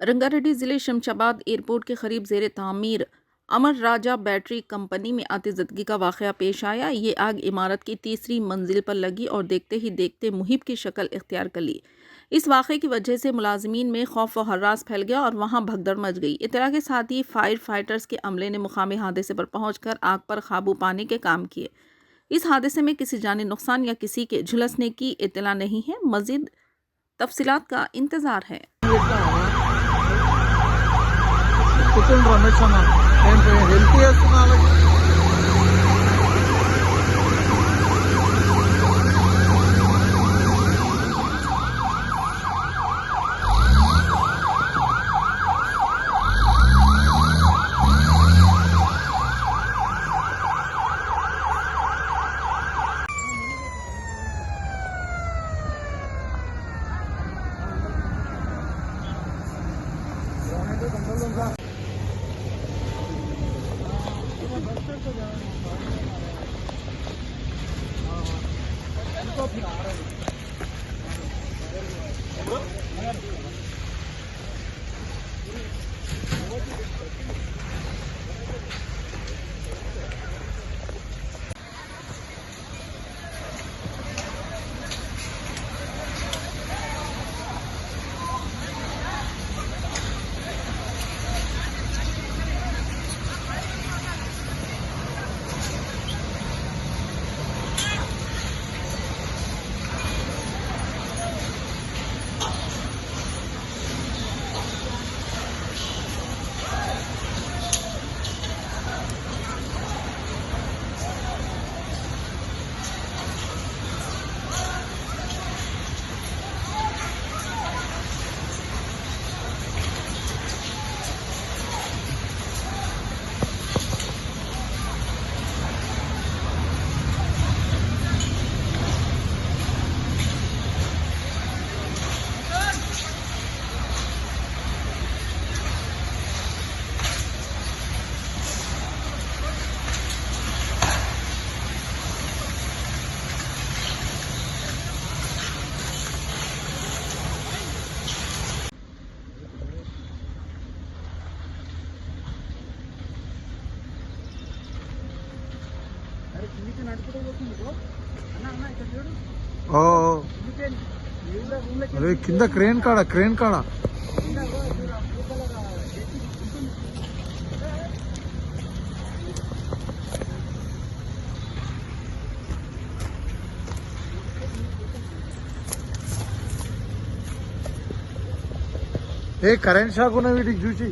रंगारेड्डी जिले शमशाबाद एयरपोर्ट के करीब जेर तामीर अमर राजा बैटरी कंपनी में आतिशदगी का वाक़या पेश आया। ये आग इमारत की तीसरी मंजिल पर लगी और देखते ही देखते मुहिब की शक्ल इख्तियार कर ली। इस वाक़े की वजह से मुलाजमीन में खौफ व हर्रास फैल गया और वहां भगदड़ मच गई। इत्तला के साथ ही फायर फाइटर्स के अमले ने मुकामी हादसे पर पहुंचकर आग पर काबू पाने के काम किए। इस हादसे में किसी जानी नुकसान या किसी के झुलसने की इत्तला नहीं है। मजीद तफसीलात का इंतजार है। పుట్టిన రమేష్ అన్న నేను హెల్ప్ చేస్తున్నా వాళ్ళకి. ఓ అరే కింద క్రేన్ కాడ ఏ కరెంట్ షాక్ ఉన్న వీటికి చూసి